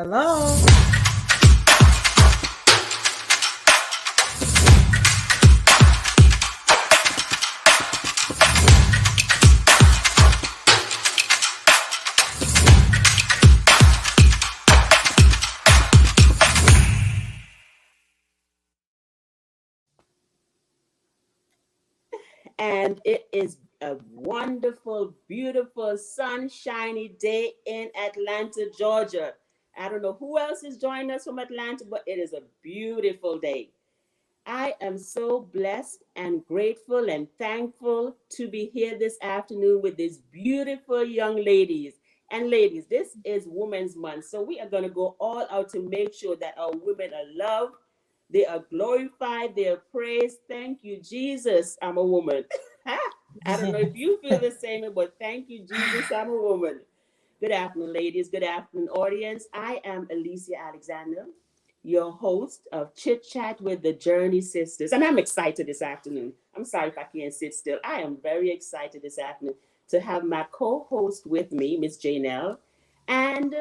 Hello. And it is a wonderful, beautiful, sunshiny day in Atlanta, Georgia. I don't know who else is joining us from Atlanta, but it is a beautiful day. I am so blessed and grateful and thankful to be here this afternoon with these beautiful young ladies. And ladies, this is Women's Month, so we are going to go all out to make sure that our women are loved, they are glorified, they are praised. Thank you, Jesus. I'm a woman. I don't know if you feel the same, but thank you, Jesus. I'm a woman. Good afternoon, ladies. Good afternoon, audience. I am Alicia Alexander, your host of Chit Chat with the Journey Sisters. And I'm excited this afternoon. I'm sorry if I can't sit still. I am very excited this afternoon to have my co host with me, Miss Janelle, and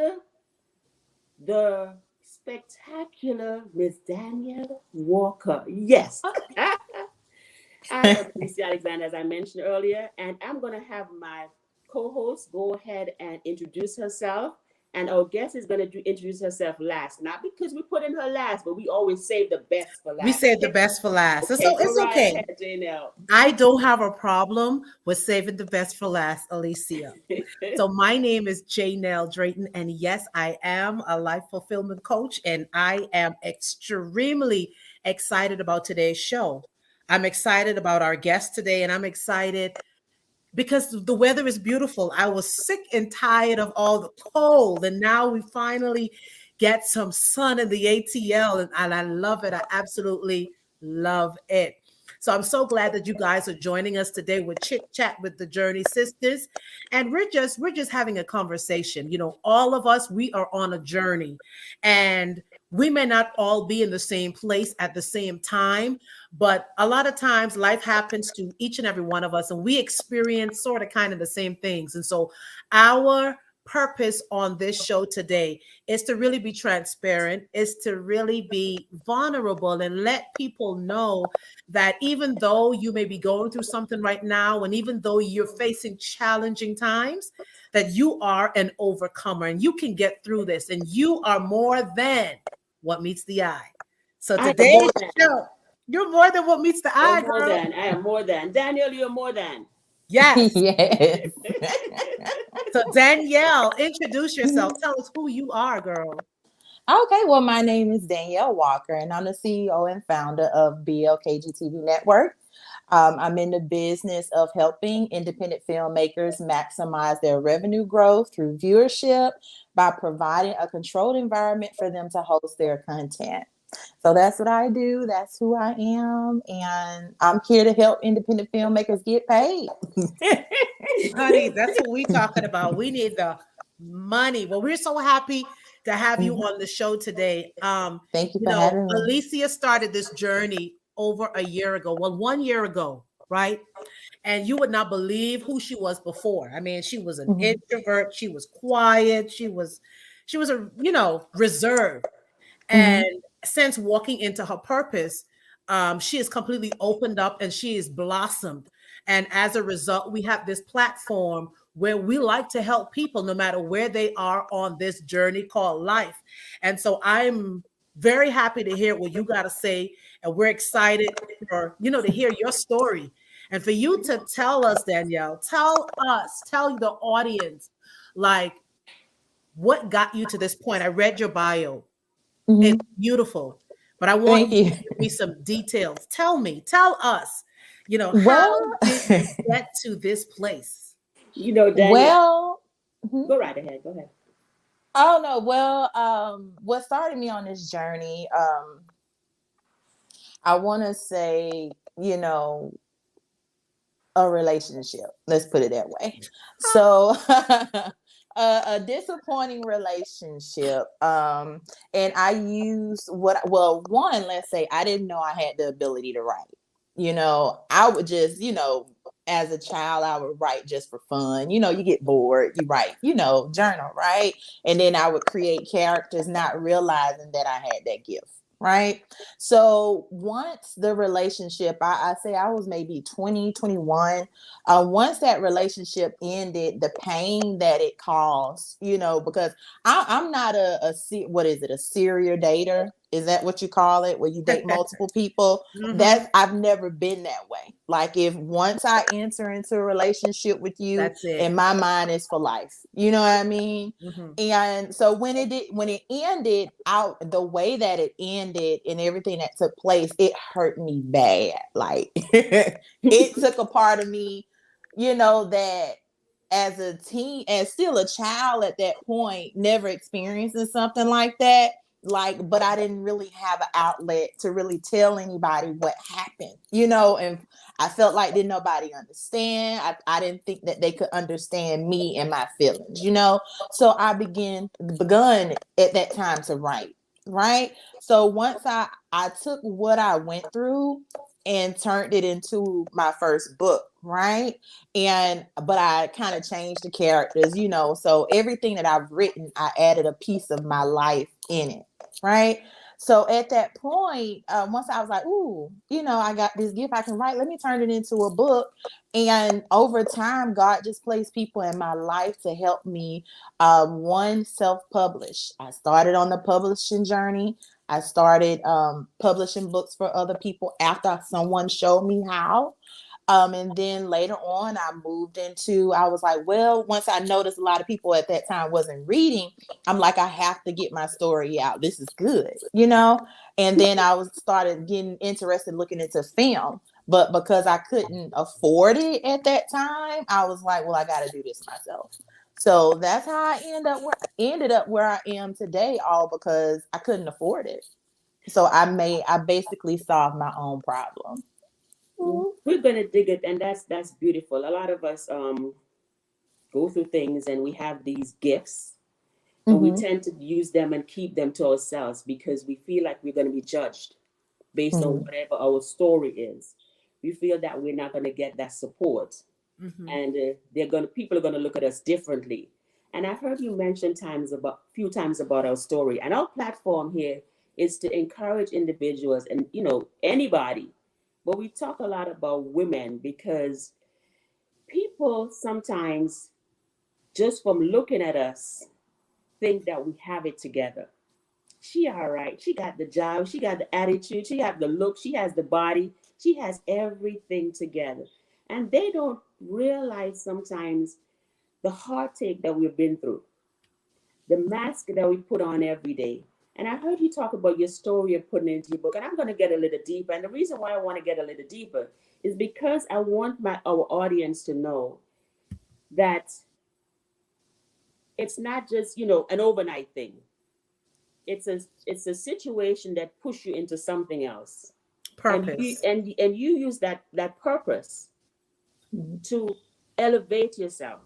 the spectacular Miss Danielle Walker. Yes. I am Alicia Alexander, as I mentioned earlier, and I'm going to have my co-host go ahead and introduce herself. And our guest is going to introduce herself last, not because we put in her last, but we always save the best for We last. saved the best for last. And Okay, so go it's right okay. ahead, Janelle. I don't have a problem with saving the best for last, Alicia. So my name is Janelle Drayton, and yes, I am a life fulfillment coach, and I am extremely excited about today's show. I'm excited about our guest today, and I'm excited because the weather is beautiful. I was sick and tired of all the cold, and now we finally get some sun in the ATL, and I love it. I absolutely love it. So I'm so glad that you guys are joining us today with Chit Chat with the Journey Sisters, and we're just having a conversation. All of us, we are on a journey, and we may not all be in the same place at the same time, but a lot of times life happens to each and every one of us, and we experience sort of kind of the same things. And so our purpose on this show today is to really be transparent, is to really be vulnerable and let people know that even though you may be going through something right now, and even though you're facing challenging times, that you are an overcomer and you can get through this, and you are more than what meets the eye. So I am more today's than. show, you're more than what meets the eye, More girl. than. I am more than. Danielle, you're more than. Yes. Yes. So Danielle, introduce yourself. Tell us who you are, girl. Okay, well, my name is Danielle Walker, and I'm the CEO and founder of BLKG TV Network. I'm in the business of helping independent filmmakers maximize their revenue growth through viewership by providing a controlled environment for them to host their content. So that's what I do. That's who I am. And I'm here to help independent filmmakers get paid. Honey, that's what we talking about. We need the money. Well, we're so happy to have you on the show today. Thank you for having me. Alicia started this journey over a year ago. Well, 1 year ago, right? And you would not believe who she was before. I mean, she was an Mhm. introvert, she was quiet, she was a, reserved. And Mhm. since walking into her purpose, she is completely opened up and she is blossomed. And as a result, we have this platform where we like to help people no matter where they are on this journey called life. And so I'm very happy to hear what you got to say. And we're excited for, to hear your story. And for you to tell us, Danielle, tell the audience, like, what got you to this point. I read your bio. It's Mhm. beautiful, but I want Thank you you. to give me some details. Tell us, how Well, did you get to this place? Danielle, well, mhm. go right ahead. Go ahead. Oh no. Well, what started me on this journey, I want to say, a relationship. Let's put it that way. So, a disappointing relationship. And I used one, let's say I didn't know I had the ability to write. I would just, as a child, I would write just for fun. You get bored, you write, journal, right? And then I would create characters, not realizing that I had that gift, right? So once the relationship, I say I was maybe 20, 21. Once that relationship ended, the pain that it caused, because I'm not what is it, a serial dater? Is that what you call it? Where you date multiple people? Mhm. I've never been that way. Like, if once I enter into a relationship with you, That's it. in my mind, it's for life. You know what I mean? Mhm. And so when it ended out the way that it ended and everything that took place, it hurt me bad. Like it took a part of me, that as a teen, as still a child at that point, never experiencing something like that. Like, but I didn't really have an outlet to really tell anybody what happened, and I felt like didn't nobody understand. I didn't think that they could understand me and my feelings, So I begun at that time to write, right? So once I took what I went through and turned it into my first book, right? But I kind of changed the characters, so everything that I've written, I added a piece of my life in it, right? So at that point, once I was like, ooh, I got this gift I can write, let me turn it into a book. And over time, God just placed people in my life to help me, one, self-publish. I started on the publishing journey. I started publishing books for other people after someone showed me how. And then later on, I was like, well, once I noticed a lot of people at that time wasn't reading, I'm like, I have to get my story out. This is good, And then started getting interested looking into film. But because I couldn't afford it at that time, I was like, well, I got to do this myself. So that's how I ended up where I am today, all because I couldn't afford it. So I basically solved my own problem. We're gonna dig it, and that's beautiful. A lot of us go through things, and we have these gifts, but we Mm-hmm. tend to use them and keep them to ourselves because we feel like we're going to be judged based on Mm-hmm. whatever our story is. We feel that we're not going to get that support, Mhm. and people are going to look at us differently. And I heard you mention few times about our story, and our platform here is to encourage individuals and anybody, but we talk a lot about women because people sometimes, just from looking at us, think that we have it together. She all right. She got the job. She got the attitude. She got the look. She has the body. She has everything together. And they don't realize sometimes the heartache that we've been through, the mask that we put on every day. And I heard you talk about your story of putting it into your book, and I'm going to get a little deeper. And the reason why I want to get a little deeper is because I want our audience to know that it's not just an overnight thing. It's a situation that push you into something else, and Purpose. you use that purpose Mm-hmm. to elevate yourself,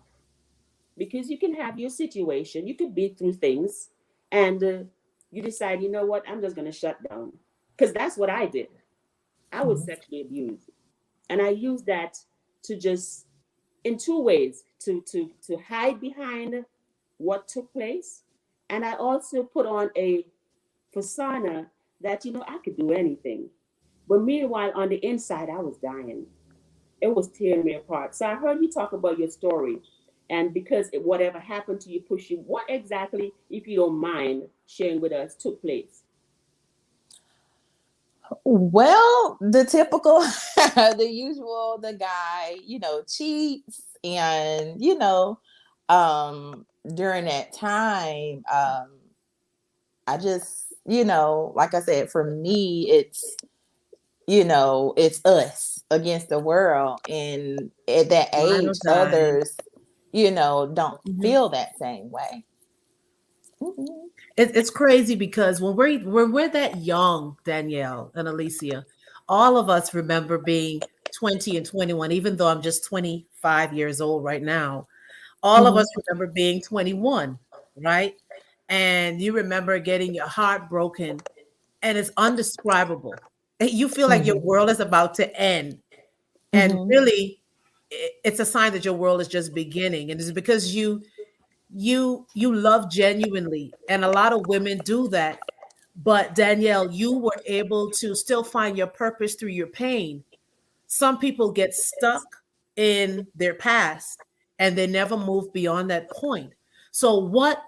because you can have your situation, you could be through things, and you decide, you know what, I'm just going to shut down, because that's what I did. I was sexually abused, and I used that to just, in two ways, to hide behind what took place, and I also put on a persona that I could do anything. But meanwhile, on the inside, I was dying. It was tearing me apart. So I heard you talk about your story, and because whatever happened to you pushed you. What exactly, if you don't mind sharing with us, took place? Well, the typical, the usual, the guy, cheats. And, during that time, I just, like I said, for me, it's us against the world. And at that Ride or age, die. others, don't Mhm. feel that same way. Mhm. It's crazy because when we're that young, Danielle and Alicia, all of us remember being 20 and 21, even though I'm just 25 years old right now. All of us Mhm. remember being 21, right? And you remember getting your heart broken, and it's undescribable. You feel like your Mhm. world is about to end. And Mhm. really, it's a sign that your world is just beginning, and it's because you love genuinely, and a lot of women do that. But Danielle, you were able to still find your purpose through your pain. Some people get stuck in their past and they never move beyond that point. So what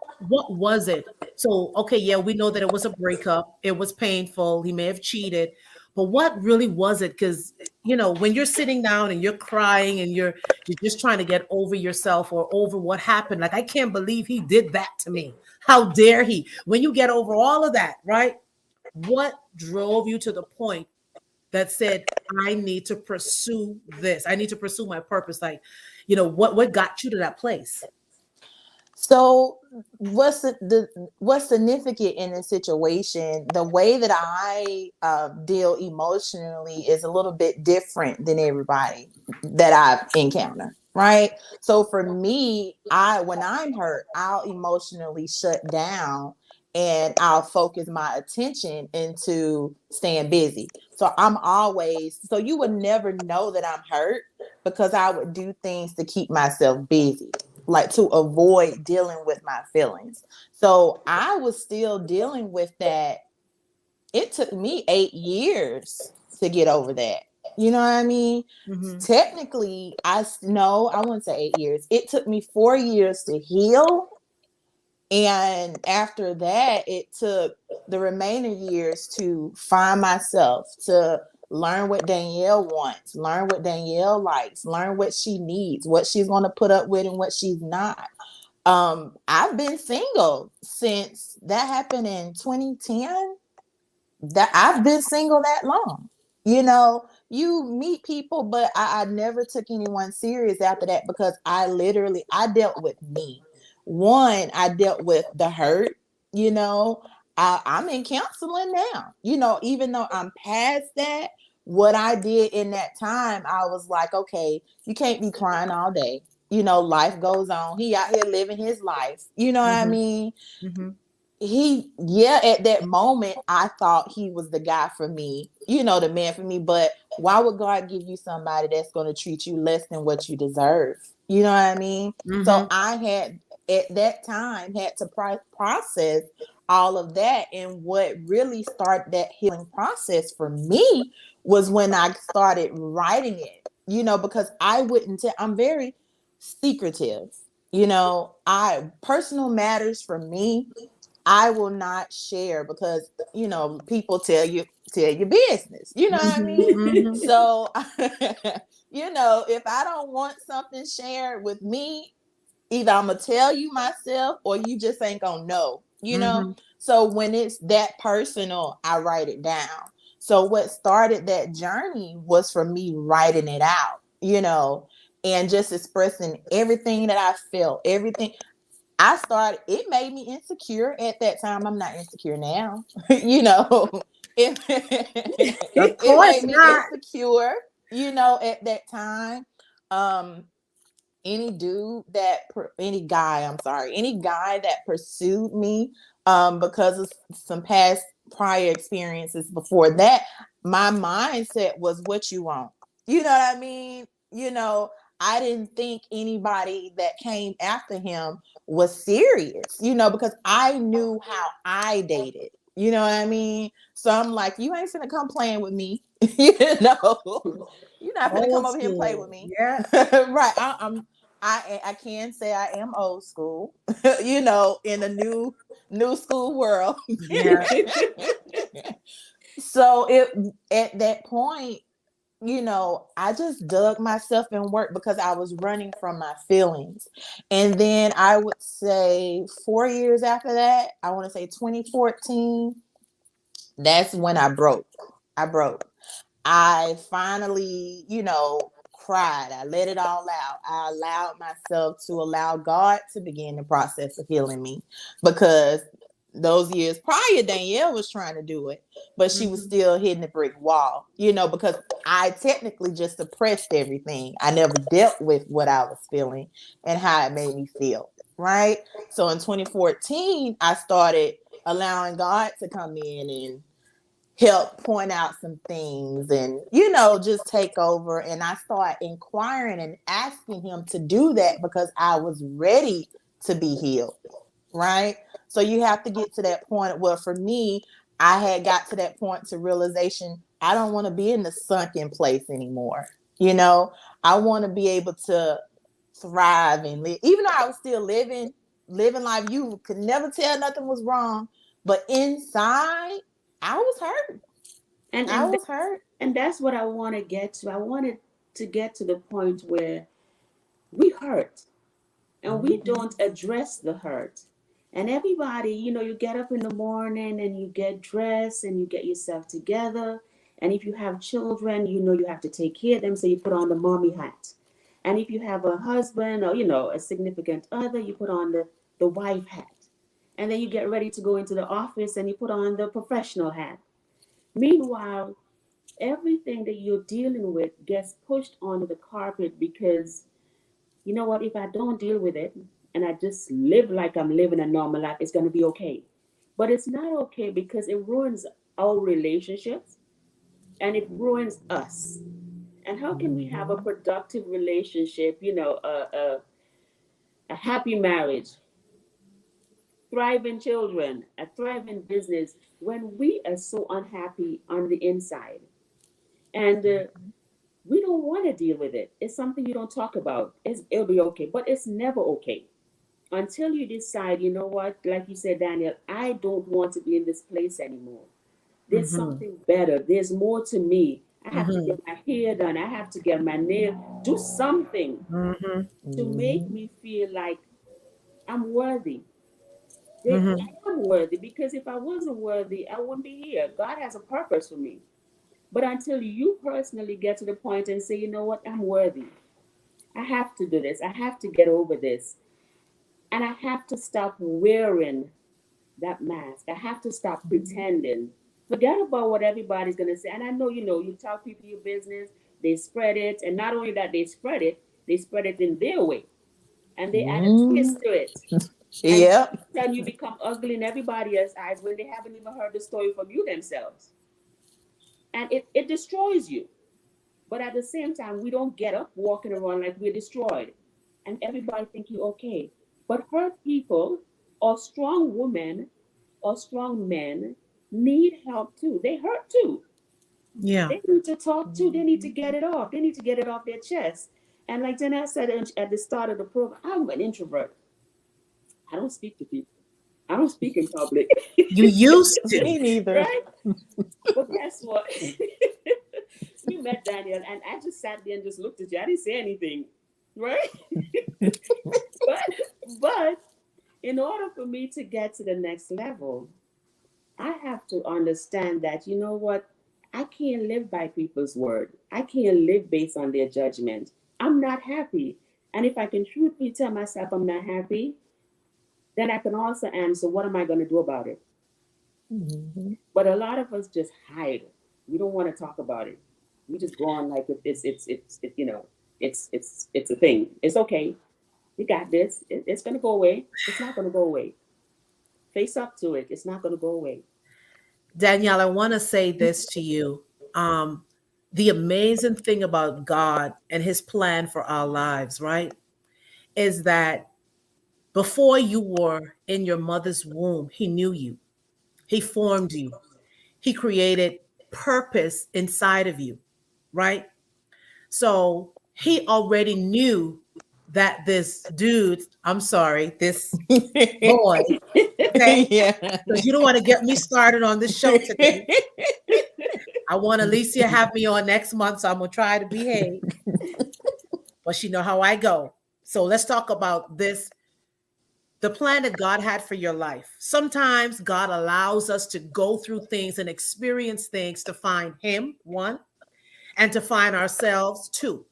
was it? So okay, yeah, we know that it was a breakup. It was painful. He may have cheated. But what really was it? Because when you're sitting down and you're crying and you're just trying to get over yourself or over what happened. Like, I can't believe he did that to me. How dare he? When you get over all of that, right? What drove you to the point that said, I need to pursue this. I need to pursue my purpose. Like, what got you to that place? So what's significant in this situation? The way that I deal emotionally is a little bit different than everybody that I've encountered. Right. So for me, when I'm hurt, I'll emotionally shut down and I'll focus my attention into staying busy. So you would never know that I'm hurt because I would do things to keep myself busy, like to avoid dealing with my feelings. So I was still dealing with that. It took me 8 years to get over that. You know what I mean? Mm-hmm. Technically, I wouldn't say 8 years. It took me 4 years to heal. And after that, it took the remaining years to find myself, to learn what Danielle wants, learn what Danielle likes, learn what she needs, what she's going to put up with and what she's not. I've been single since that happened in 2010. That I've been single that long. You meet people, but I never took anyone serious after that because I dealt with me. One, I dealt with the hurt. you know I'm in counseling now. Even though I'm past that, what I did in that time, I was like, okay, you can't be crying all day. Life goes on. He out here living his life. You know what I Mm-hmm. mean? Mm-hmm. At that moment, I thought he was the guy for me, the man for me. But why would God give you somebody that's going to treat you less than what you deserve? You know what I mean? Mm-hmm. So I had, at that time, had to process all of that. And what really started that healing process for me was when I started writing it, because I wouldn't tell, I'm very secretive. Personal matters for me, I will not share because people tell your business. You know what I Mm-hmm. mean? Mm-hmm. So if I don't want something shared with me, either I'm gonna tell you myself or you just ain't gonna know. Mm-hmm. So when it's that personal, I write it down. So what started that journey was for me writing it out, and just expressing everything that I felt, everything. It made me insecure at that time. I'm not insecure now. It, Of it course made me not. insecure, at that time. Um, any guy that pursued me, because of some past prior experiences before that, my mindset was what you want. You know what I mean? I didn't think anybody that came after him was serious, because I knew how I dated. You know what I mean? So I'm like, you ain't finna come playing with me. You're not finna come Old over here and play with school. me. Yeah. Right. I can say I am old school, in a new school world. Yeah. So at that point, I just dug myself in work because I was running from my feelings. And then I would say 4 years after that, I want to say 2014, that's when I broke. I broke. I finally, cried. I let it all out. I allowed myself to allow God to begin the process of healing me, because those years prior, Danielle was trying to do it, but she was Mm-hmm. still hitting the brick wall, because I technically just suppressed everything. I never dealt with what I was feeling and how it made me feel. Right. So in 2014, I started allowing God to come in and help point out some things and, just take over. And I started inquiring and asking him to do that because I was ready to be healed. Right. So you have to get to that point. Well, for me, I had got to that point to realization I don't want to be in the sunken place anymore. I want to be able to thrive and live, even though I was still living life. You could never tell nothing was wrong, but inside I was hurt. and I and was hurt. and that's what I want to get to. I wanted to get to the point where we hurt and we don't address the hurt. And everybody, you get up in the morning and you get dressed and you get yourself together. And if you have children, you have to take care of them, so you put on the mommy hat. And if you have a husband or a significant other, you put on the wife hat. And then you get ready to go into the office and you put on the professional hat. Meanwhile, everything that you're dealing with gets pushed onto the carpet because you know what, if I don't deal with it and I just live like I'm living a normal life, it's going to be okay. But it's not okay because it ruins our relationships and it ruins us. And how can we have a productive relationship, a happy marriage, thriving children, a thriving business when we are so unhappy on the inside? And we don't want to deal with it. It's something you don't talk about. It'll be okay, but it's never okay until you decide, you know what, like you said, Daniel, I don't want to be in this place anymore. There's something better. There's more to me. I have to get my hair done. I have to get my nail. Do something to make me feel like I'm worthy. That I am worthy, because if I wasn't worthy, I wouldn't be here. God has a purpose for me. But until you personally get to the point and say, you know what, I'm worthy. I have to do this. I have to get over this. And I have to stop wearing that mask. I have to stop pretending. Forget about what everybody's going to say. And I know, you tell people your business, they spread it. And not only that they spread it in their way. And they add a twist to it. And Yep. then you become ugly in everybody else's eyes when they haven't even heard the story from you themselves. And it destroys you. But at the same time, we don't get up walking around like we're destroyed. And everybody think you're okay. But hurt people or strong women or strong men need help too. They hurt too. Yeah. They need to talk too. They need to get it off. They need to get it off their chest. And like Dana said at the start of the program, I'm an introvert. I don't speak to people. I don't speak in public. You used to. Me neither. Right? But guess what? We met Daniel, and I just sat there and just looked at you. I didn't say anything, right? but in order for me to get to the next level, I have to understand that, you know what? I can't live by people's word. I can't live based on their judgment. I'm not happy. And if I can truthfully tell myself I'm not happy, then I can also answer, what am I going to do about it? But a lot of us just hide. We don't want to talk about it. We just go on like it's a thing. It's okay. You got this. It's gonna go away. It's not gonna go away. Face up to it. It's not gonna go away. Danielle, I want to say this to you. The amazing thing about God and his plan for our lives, right, is that before you were in your mother's womb, he knew you. He formed you. He created purpose inside of you, right? So he already knew that this dude, I'm sorry, this boy, okay? Yeah. Because you don't want to get me started on this show today. I want Alicia have me on next month, so I'm gonna try to behave. But she know how I go. So let's talk about this. The plan that God had for your life. Sometimes God allows us to go through things and experience things to find him, one, and to find ourselves, two.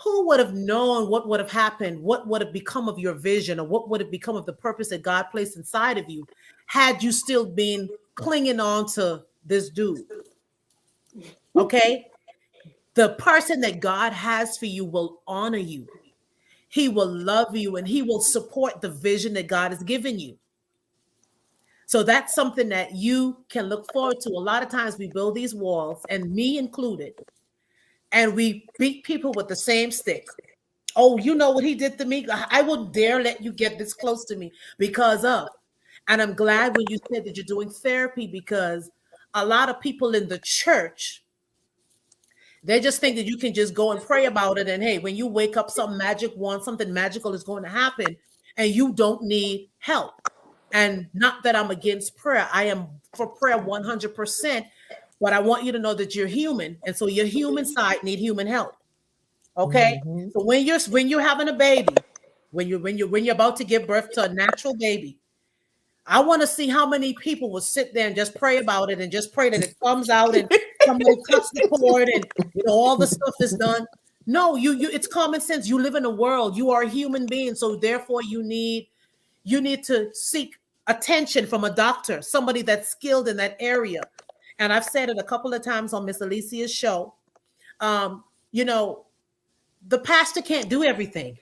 Who would have known what would have happened? What would have become of your vision, or what would have become of the purpose that God placed inside of you had you still been clinging on to this dude? Okay? The person that God has for you will honor you. He will love you and he will support the vision that God has given you. So that's something that you can look forward to. A lot of times we build these walls, and me included, and we beat people with the same stick. Oh, you know what he did to me? I wouldn't dare let you get this close to me because of. And I'm glad when you said that you're doing therapy, because a lot of people in the church, they just think that you can just go and pray about it. And hey, when you wake up, something magical is going to happen, and you don't need help. And not that I'm against prayer. I am for prayer 100%. But I want you to know that you're human. And so your human side need human help. Okay. Mhm. So when you're having a baby, when you're about to give birth to a natural baby, I want to see how many people will sit there and just pray about it and just pray that it comes out and somebody cuts the cord and all the stuff is done. No, you it's common sense. You live in a world. You are a human being, so therefore you need to seek attention from a doctor, somebody that's skilled in that area. And I've said it a couple of times on Miss Alicia's show. Um, you know, the pastor can't do everything.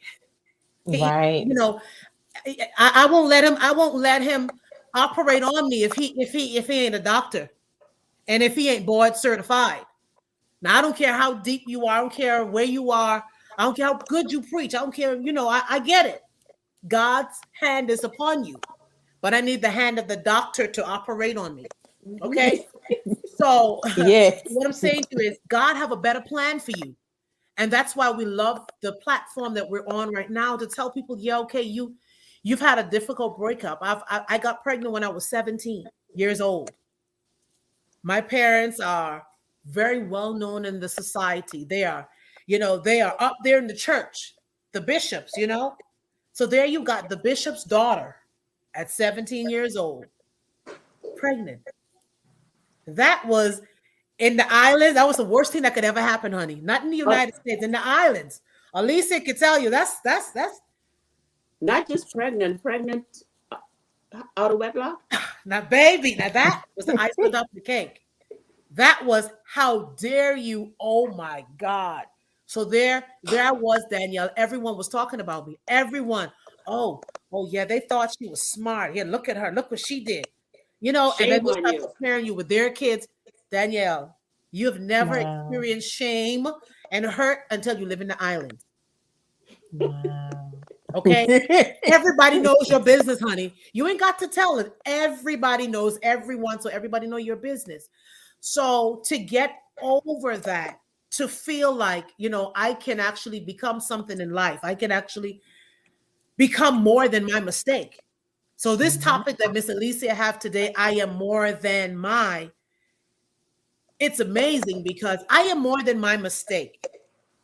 Right. I won't let him. I won't let him operate on me if he ain't a doctor, and if he ain't board certified. Now I don't care how deep you are. I don't care where you are. I don't care how good you preach. I don't care. I get it. God's hand is upon you, but I need the hand of the doctor to operate on me. Okay. So Yes. what I'm saying to you is God have a better plan for you. And that's why we love the platform that we're on right now, to tell people, yeah, okay, you've had a difficult breakup. I got pregnant when I was 17 years old. My parents are very well known in the society. They are up there in the church, the bishops, So there you got the bishop's daughter at 17 years old, pregnant. That was in the islands. That was the worst thing that could ever happen, honey. Not in the United States, in the islands. Alicia could tell you that's Not just pregnant out of wedlock. now, baby. Now that was the icing up the cake. That was how dare you? Oh my God. So there I was, Danielle. Everyone was talking about me. Everyone. Oh yeah, they thought she was smart. Yeah, look at her. Look what she did. And then Shame they on start you. comparing you with their kids. Danielle, you have never Wow. experienced shame and hurt until you live in the island. Wow. Okay? Everybody knows your business, honey. You ain't got to tell it. Everybody knows everyone, so everybody know your business. So to get over that, to feel like, I can actually become something in life. I can actually become more than my mistake. So this topic that Miss Alicia have today, I am more than it's amazing because I am more than my mistake.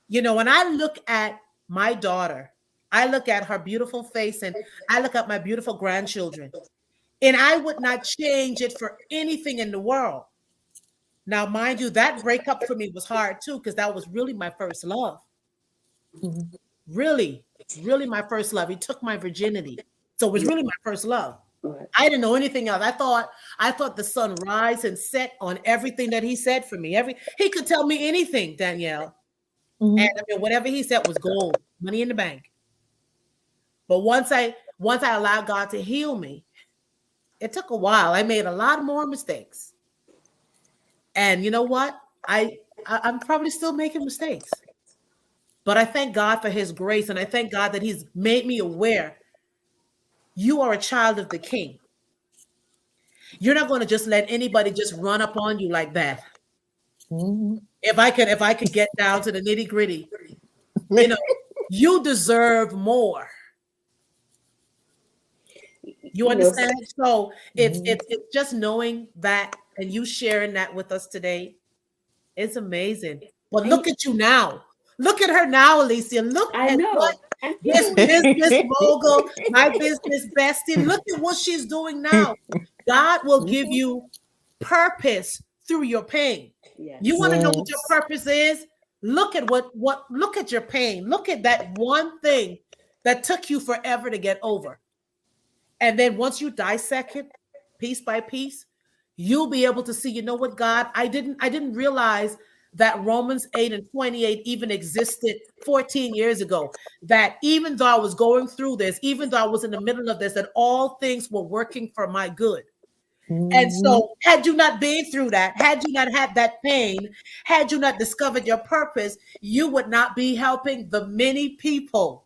When I look at my daughter, I look at her beautiful face and I look at my beautiful grandchildren, and I would not change it for anything in the world. Now, mind you, that breakup for me was hard too, because that was really my first love. Really, really my first love. He took my virginity. So it was really my first love. Right. I didn't know anything else. I thought the sun rise and set on everything that he said for me. He could tell me anything, Danielle. Mhm. And I mean, whatever he said was gold, money in the bank. But once I allowed God to heal me, it took a while. I made a lot more mistakes. And you know what? I'm probably still making mistakes. But I thank God for his grace, and I thank God that he's made me aware you are a child of the King. You're not going to just let anybody just run up on you like that. Mhm. If I could get down to the nitty-gritty, you deserve more. You understand? So it's just knowing that, and you sharing that with us today. It's amazing. But look at you now. Look at her now, Alicia. Look I at what know. And this people, business mogul, my business bestie. Look at what she's doing now. God will give you purpose through your pain. yes. You want to know what your Yes. purpose is? Look at look at your pain. Look at that one thing that took you forever to get over. And then once you dissect it piece by piece, you'll be able to see, you know what, God, I didn't realize that Romans 8:28 even existed 14 years ago. That even though I was going through this, even though I was in the middle of this, that all things were working for my good. And Mhm. so, had you not been through that, had you not had that pain, had you not discovered your purpose, you would not be helping the many people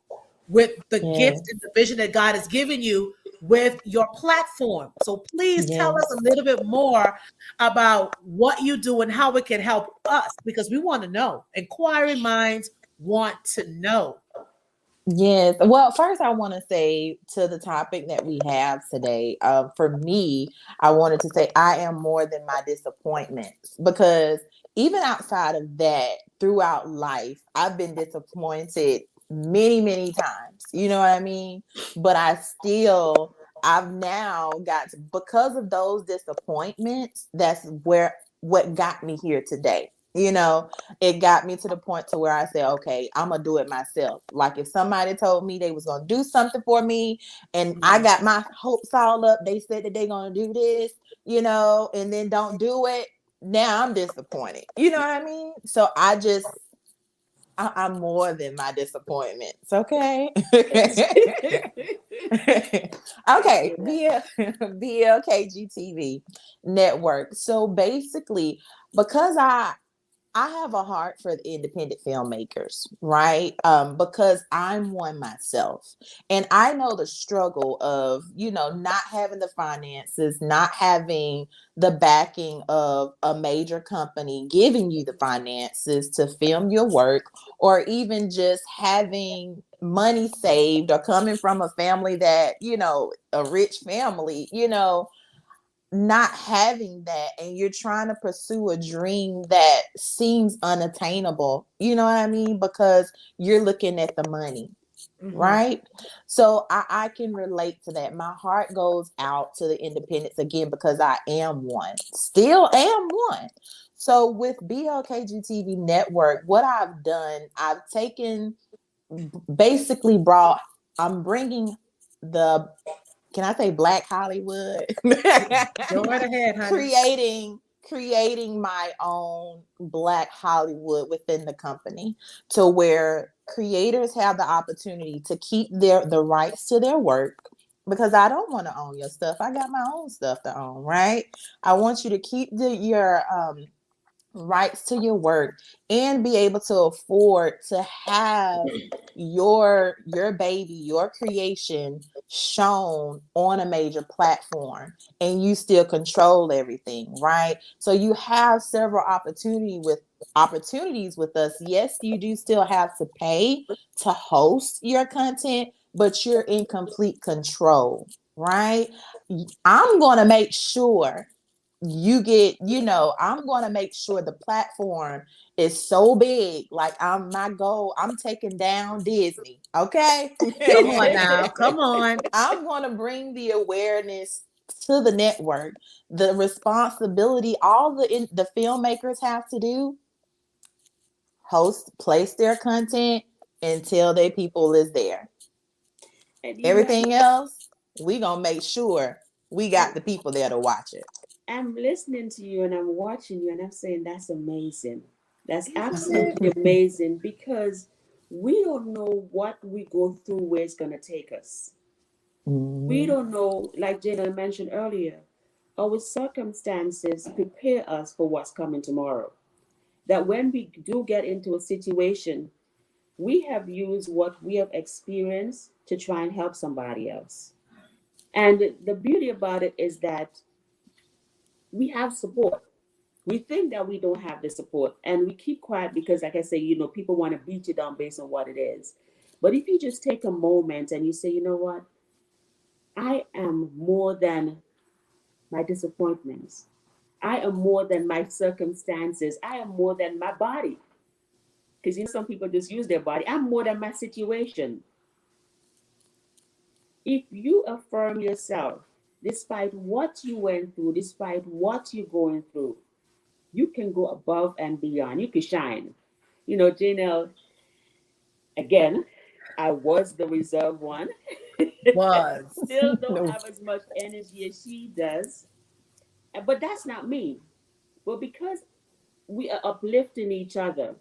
with the gift and Yes. the vision that God has given you with your platform. So, please tell us a Yes. little bit more about what you do and how it can help us because we want to know. Inquiring minds want to know. Yes. Well, first, I want to say to the topic that we have today, for me, I wanted to say I am more than my disappointments because even outside of that, throughout life, I've been disappointed many, many times. You know what I mean? But I've now because of those disappointments, that's what got me here today. It got me to the point to where I said, okay, I'm gonna do it myself. Like if somebody told me they was gonna do something for me and I Mhm. got my hopes all up, they said that they're gonna do this, and then don't do it. Now I'm disappointed. You know what I mean? So I'm more than my disappointments. Okay. I Okay. hear that. BLKGTV network. So basically, because I have a heart for the independent filmmakers, right? Because I'm one myself. And I know the struggle of, not having the finances, not having the backing of a major company giving you the finances to film your work, or even just having money saved or coming from a family that, a rich family, not having that, and you're trying to pursue a dream that seems unattainable, you know what I mean, because you're looking at the money, Mhm. right? So I can relate to that. My heart goes out to the independents again because I am one, still am one. So with BLKGTV network, what I've done, I've taken, basically brought, I'm bringing the, can I say Black Hollywood? Go right ahead, honey. creating my own Black Hollywood within the company, to where creators have the opportunity to keep the rights to their work, because I don't want to own your stuff. I got my own stuff to own, right? I want you to keep your rights to your work and be able to afford to have your baby, your creation shown on a major platform, and you still control everything, right? So you have several opportunities with us. Yes, you do still have to pay to host your content, but you're in complete control, right? I'm going to make sure you get, I'm going to make sure the platform is so big. Like my goal, I'm taking down Disney. Okay. Come on now. Come on. I'm going to bring the awareness to the network. The responsibility all the filmmakers have to do: place their content until their people is there. And Everything else, we going to make sure we got and the people there to watch it. I'm listening to you and I'm watching you and I'm saying that's amazing. That's Isn't it? absolutely amazing because we don't know what we go through, where it's going to take us. We Mhm. don't know, like Jana mentioned earlier, our circumstances prepare us for what's coming tomorrow. That when we do get into a situation, we have used what we have experienced to try and help somebody else. And the beauty about it is that we have support. We think that we don't have the support and we keep quiet because, like I say, people want to beat you down based on what it is. But if you just take a moment and you say, you know what, I am more than my disappointments. I am more than my circumstances. I am more than my body. Because some people just use their body. I'm more than my situation. If you affirm yourself, despite what you went through, despite what you're going through, you can go above and beyond. You can shine. Janelle, again, I was the reserve one. Was. Still don't No. have as much energy as she does. But that's not me. But because we are uplifting each other,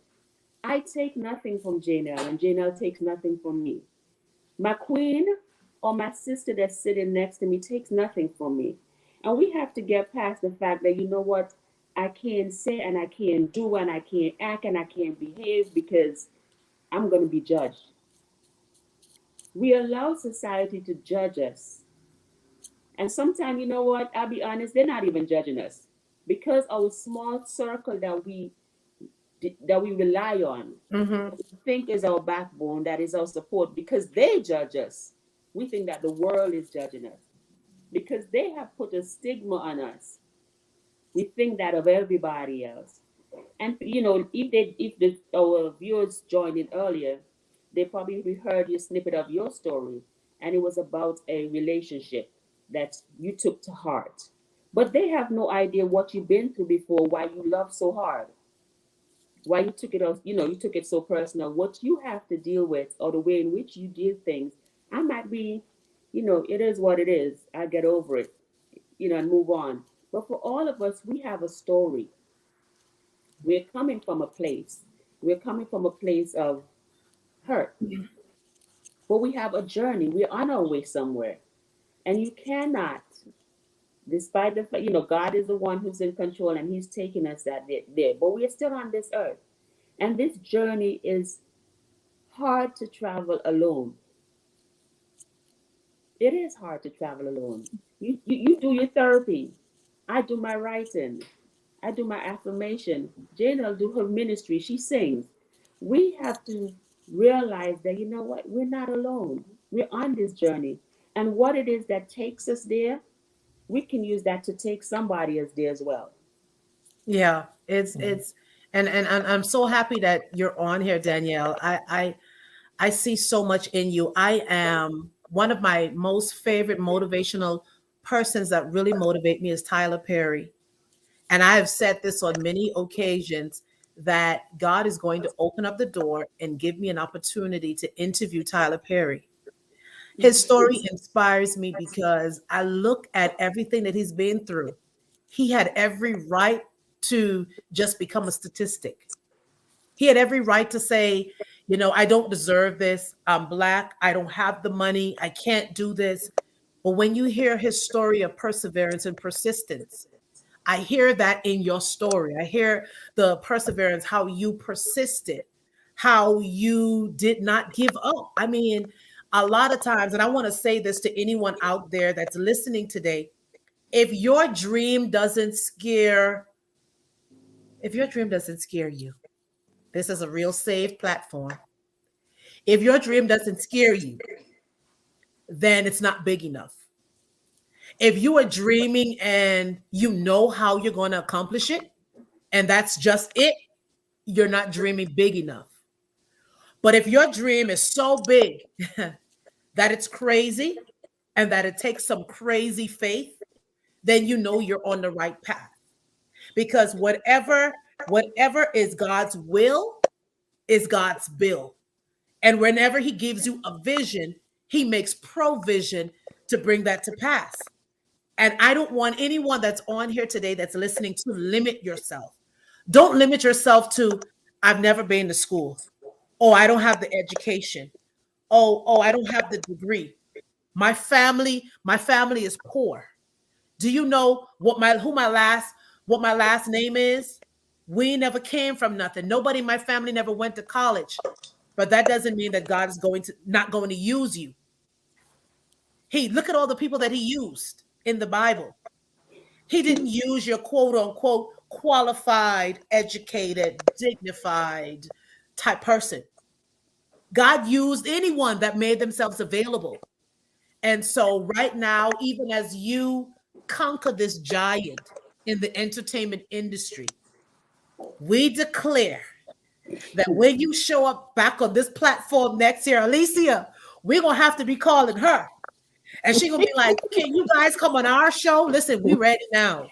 I take nothing from Janelle, and Janelle takes nothing from me. My queen or my sister that's sitting next to me takes nothing from me. And we have to get past the fact that, you know what, I can't say and I can't do and I can't act and I can't behave because I'm going to be judged. We allow society to judge us. And sometimes, you know what, I'll be honest, they're not even judging us because our small circle that we rely on, Mm-hmm. that we think is our backbone, that is our support, because they judge us. We think that the world is judging us because they have put a stigma on us. We think that of everybody else. And if our viewers joined in earlier, they probably heard you snippet of your story, and it was about a relationship that you took to heart. But they have no idea what you've been through before, why you love so hard, why you took it off, you took it so personal, what you have to deal with, or the way in which you deal things. I might be, it is what it is. I get over it, and move on. But for all of us, we have a story. We're coming from a place. We're coming from a place of hurt, but we have a journey. We're on our way somewhere. And you cannot, despite the fact, God is the one who's in control and He's taking us there. But we are still on this earth. And this journey is hard to travel alone. It is hard to travel alone. You do your therapy. I do my writing. I do my affirmation. Jane will do her ministry. She sings. We have to realize that, you know what, we're not alone. We're on this journey. And what it is that takes us there, we can use that to take somebody else there as well. Yeah, it's and I'm so happy that you're on here, Danielle. I see so much in you. I am one of my most favorite motivational persons that really motivate me is Tyler Perry. And I have said this on many occasions that God is going to open up the door and give me an opportunity to interview Tyler Perry. His story inspires me because I look at everything that he's been through. He had every right to just become a statistic. He had every right to say, I don't deserve this. I'm Black. I don't have the money. I can't do this. But when you hear his story of perseverance and persistence, I hear that in your story. I hear the perseverance, how you persisted, how you did not give up. I mean, a lot of times, and I want to say this to anyone out there that's listening today, if your dream doesn't scare, if your dream doesn't scare you, this is a real safe platform. If your dream doesn't scare you, then it's not big enough. If you are dreaming and you know how you're going to accomplish it, and that's just it, you're not dreaming big enough. But if your dream is so big that it's crazy and that it takes some crazy faith, then you know you're on the right path. Because whatever is God's will is God's bill. And whenever he gives you a vision, he makes provision to bring that to pass. And I don't want anyone that's on here today that's listening to limit yourself. Don't limit yourself to, I've never been to school. Oh, I don't have the education. Oh, I don't have the degree. My family is poor. Do you know what my last name is? We never came from nothing. Nobody in my family never went to college. But that doesn't mean that God is not going to use you. He look at all the people that he used in the Bible. He didn't use your quote unquote qualified, educated, dignified type person. God used anyone that made themselves available. And so, right now, even as you conquer this giant in the entertainment industry, we declare that when you show up back on this platform next year, Alicia, we're going to have to be calling her. And she's going to be like, can you guys come on our show? Listen, we ready now.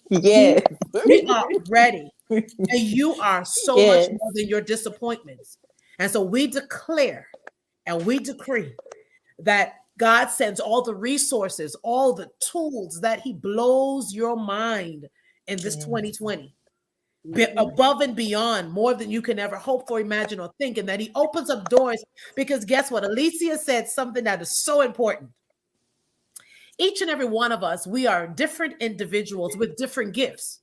Yes. We are ready. And you are so much Yes. more than your disappointments. And so we declare and we decree that God sends all the resources, all the tools that he blows your mind in this Yes. 2020. Mhm. Above and beyond more than you can ever hope for, imagine, or think, and that he opens up doors because guess what? Alicia said something that is so important. Each and every one of us, we are different individuals with different gifts.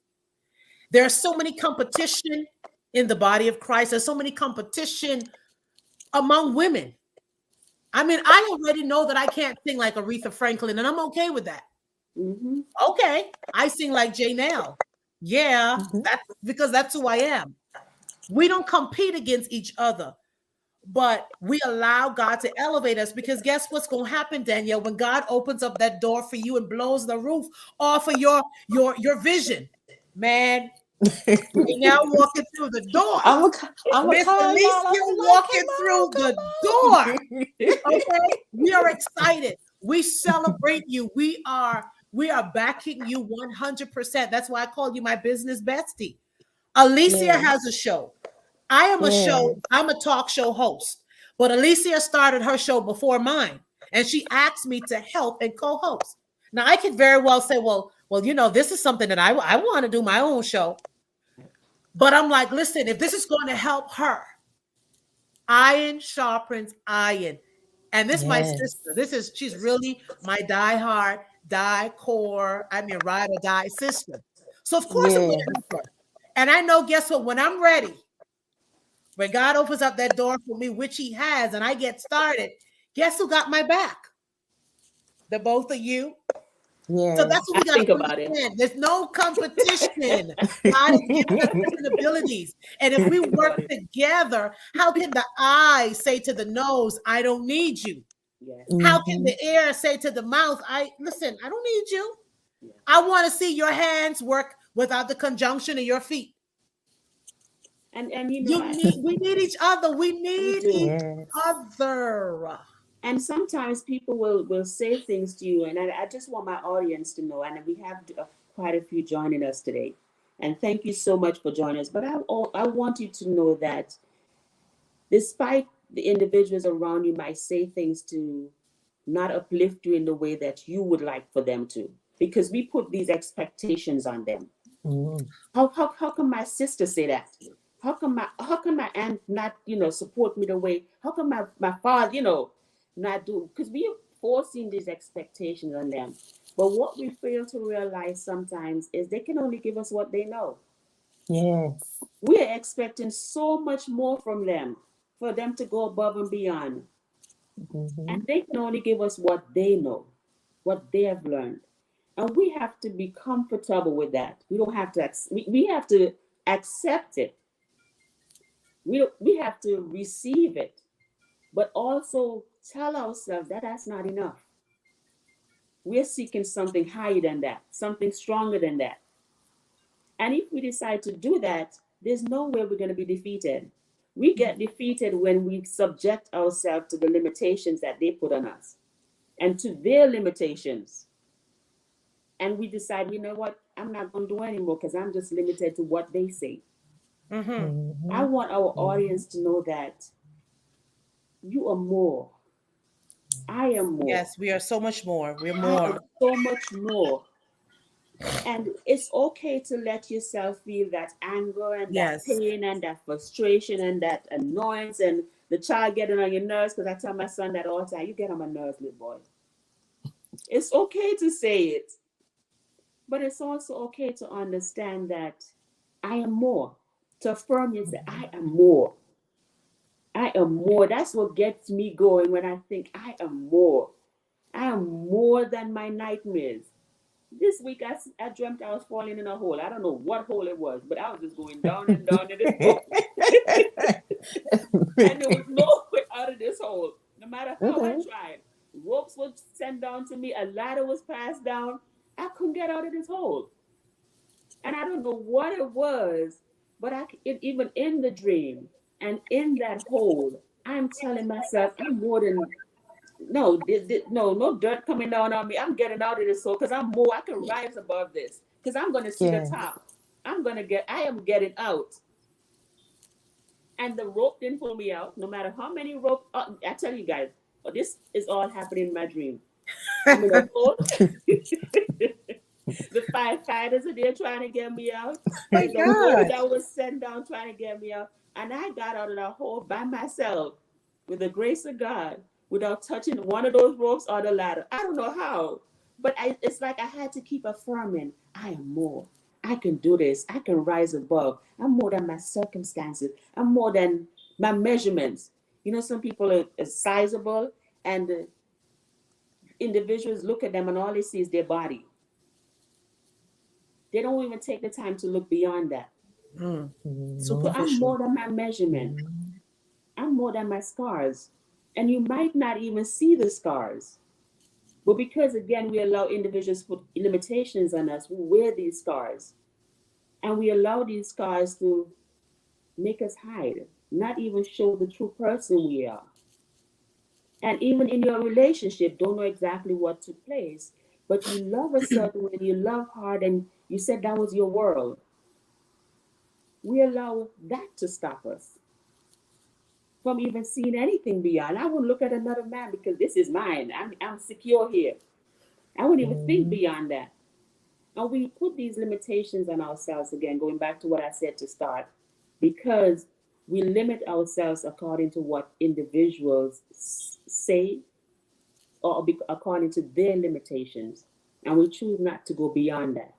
There's so many competition in the body of Christ. There's so many competition among women. I mean, I already know that I can't sing like Aretha Franklin, and I'm okay with that. Mm-hmm. Okay, I sing like Janelle. Yeah, Mhm. that's because that's who I am. We don't compete against each other, but we allow God to elevate us because guess what's going to happen, Danielle? When God opens up that door for you and blows the roof off of your vision, man, you now walking through the door. I'm a Miss call y'all. Alicia I'm like, walking through the door. Okay, we are excited. We celebrate you. We are backing you 100%. That's why I call you my business bestie. Alicia Yes. has a show. I am a Yes. show. I'm a talk show host. But Alicia started her show before mine, and she asked me to help and co-host. Now I could very well say, well, this is something that I want to do my own show. But I'm like, listen, if this is going to help her, iron sharpens iron. And this my Yes. sister. She's really my diehard, die core, ride or die sister. So of course I'm Yes. gonna help her. And I know, guess what? When I'm ready, when God opens up that door for me, which he has, and I get started, guess who got my back? The both of you. So Yes. that's what I we got to think about it. understand. There's no competition. God has given us different abilities. And if I we think work about it. together, how can the eye say to the nose, I don't need you? Yes. How can Mhm. the ear say to the mouth, I don't need you. Yeah. I want to see your hands work without the conjunction of your feet. And We need each other. We we need do. each Yes. other. And sometimes people will say things to you, and I just want my audience to know. And we have quite a few joining us today, and thank you so much for joining us. But I want you to know that despite the individuals around you might say things to not uplift you in the way that you would like for them to, because we put these expectations on them. Mhm. How can my sister say that? How can my aunt not support me the way? How can my father not do? Because we are forcing these expectations on them. But what we fail to realize sometimes is they can only give us what they know. Yes. We are expecting so much more from them for them to go above and beyond. And Mhm. they can only give us what they know, what they have learned. And we have to be comfortable with that. We don't have to, we have to accept it. We have to receive it, but also tell ourselves that that's not enough. We're seeking something higher than that, something stronger than that. And if we decide to do that, there's no way we're going to be defeated. We get defeated when we subject ourselves to the limitations that they put on us and to their limitations. And we decide, you know what, I'm not going to do anymore because I'm just limited to what they say. Mm-hmm. I Mhm. want our Mhm. audience to know that you are more. I am more. Yes, we are so much more. We're I am more. so much more. And it's okay to let yourself feel that anger and that Yes. pain and that frustration and that annoyance and the child getting on your nerves. Because I tell my son that all the time, you get on my nerves, little boy. It's okay to say it, but it's also okay to understand that I am more. To affirm you and say, I am more. I am more. That's what gets me going when I think I am more. I am more than my nightmares. This week I dreamt I was falling in a hole. I don't know what hole it was, but I was just going down and down in this hole. And there was no way out of this hole, no matter how I Mhm. tried. Ropes were sent down to me, a ladder was passed down. I couldn't get out of this hole. And I don't know what it was, but even in the dream and in that hole, I'm telling myself, I'm more than no, no dirt coming down on me. I'm getting out of this hole because I'm more. I can rise above this because I'm going to see the Yes. top. I am getting out. And the rope didn't pull me out. No matter how many rope, I tell you guys, this is all happening in my dream. I'm in a hole. The firefighters are there trying to get me out. My There's a rope God. that was sent down trying to get me out. And I got out of that hole by myself with the grace of God without touching one of those ropes or the ladder. I don't know how, But it's like I had to keep affirming, I am more. I can do this. I can rise above. I'm more than my circumstances. I'm more than my measurements. You know, some people are sizable, and the individuals look at them and all they see is their body. They don't even take the time to look beyond that. Mm, So I'm superficial. more than my measurement. I'm more than my scars. And you might not even see the scars. But because, again, we allow individuals to put limitations on us, we wear these scars. And we allow these scars to make us hide, not even show the true person we are. And even in your relationship, don't know exactly what took place, but you love a certain way, you love hard, and you said that was your world. We allow that to stop us from even seeing anything beyond. I wouldn't look at another man because this is mine. I'm secure here. I wouldn't even think beyond that. And we put these limitations on ourselves again, going back to what I said to start, because we limit ourselves according to what individuals say or according to their limitations. And we choose not to go beyond that.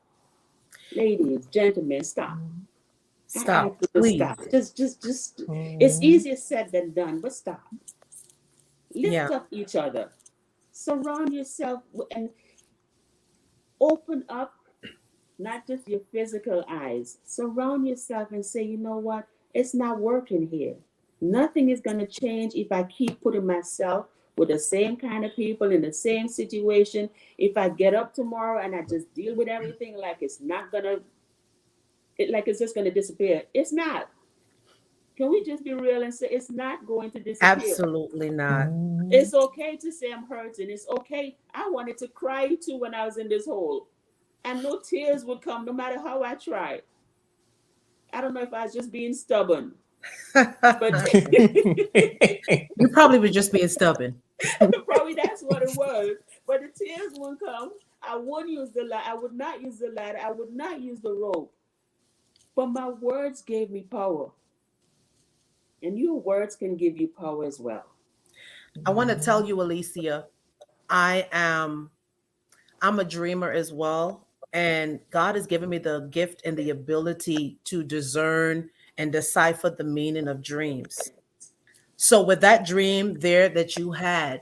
Ladies, gentlemen, stop. I ask Stop, you to please. stop. Just. It's easier said than done, but stop. Yeah, Lift up each other. Surround yourself and open up not just your physical eyes. Surround yourself and say, you know what? It's not working here. Nothing is going to change if I keep putting myself with the same kind of people in the same situation. If I get up tomorrow and I just deal with everything like it's not going to, like it's just going to disappear. It's not. Can we just be real and say it's not going to disappear? absolutely not. It's okay to say I'm hurting. It's okay. I wanted to cry too when I was in this hole. And no tears would come no matter how I tried. I don't know if I was just being stubborn, but You probably were just being stubborn. probably that's what it was. But the tears wouldn't come. I wouldn't use the ladder. I would not use the ladder. I would not use the rope. But my words gave me power. And your words can give you power as well. I want to tell you, Alicia, I am I'm a dreamer as well. And God has given me the gift and the ability to discern and decipher the meaning of dreams. So with that dream there that you had,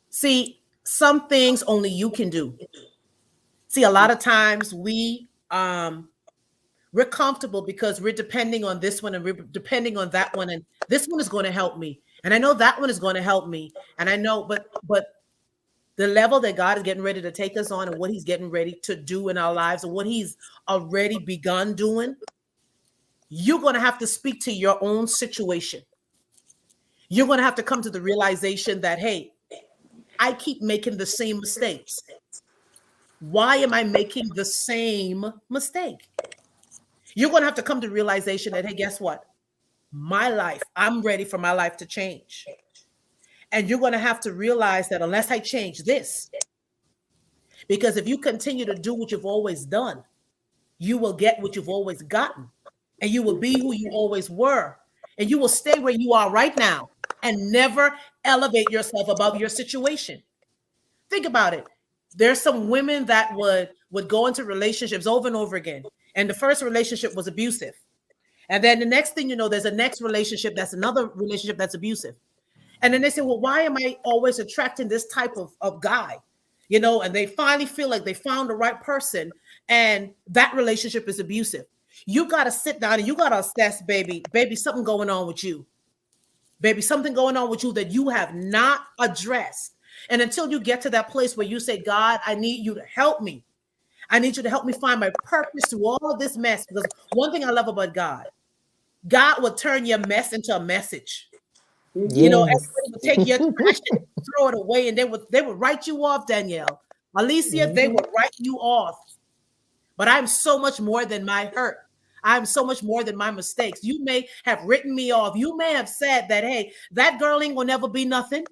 see, some things only you can do. See, a lot of times we're comfortable because we're depending on this one and we're depending on that one, and this one is going to help me. And I know that one is going to help me. And I know, but the level that God is getting ready to take us on and what he's getting ready to do in our lives and what he's already begun doing, you're going to have to speak to your own situation. You're going to have to come to the realization that, hey, I keep making the same mistakes. Why am I making the same mistake? You're going to have to come to realization that, hey, guess what? My life, I'm ready for my life to change. And you're going to have to realize that unless I change this, because if you continue to do what you've always done, you will get what you've always gotten. And you will be who you always were. And you will stay where you are right now and never elevate yourself above your situation. Think about it. There's some women that would go into relationships over and over again. And the first relationship was abusive. And then the next thing you know, there's a next relationship that's another relationship that's abusive. And then they say, well, why am I always attracting this type of guy? And they finally feel like they found the right person and that relationship is abusive. You got to sit down and you got to assess, baby, something going on with you. Baby, something going on with you that you have not addressed. And until you get to that place where you say, God, I need you to help me. I need you to help me find my purpose through all of this mess. Because one thing I love about God will turn your mess into a message. Everybody would take your trash and throw it away, and they would write you off, Danielle. Alicia, they would write you off. But I'm so much more than my hurt. I'm so much more than my mistakes. You may have written me off. You may have said that, hey, that girl ain't gonna never be nothing.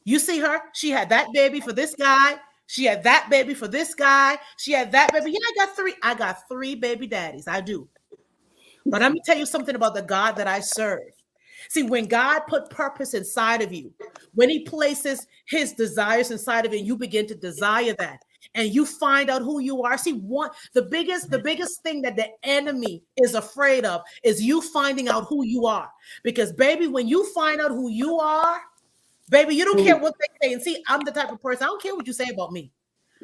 You see her? She had that baby for this guy. She had that baby for this guy. She had that baby. Yeah, I got three baby daddies. I do. But let me tell you something about the God that I serve. See, when God put purpose inside of you, when he places his desires inside of you, you begin to desire that. And you find out who you are. See, the biggest thing that the enemy is afraid of is you finding out who you are. Because, baby, when you find out who you are, baby, you don't care what they say. And see, I'm the type of person, I don't care what you say about me.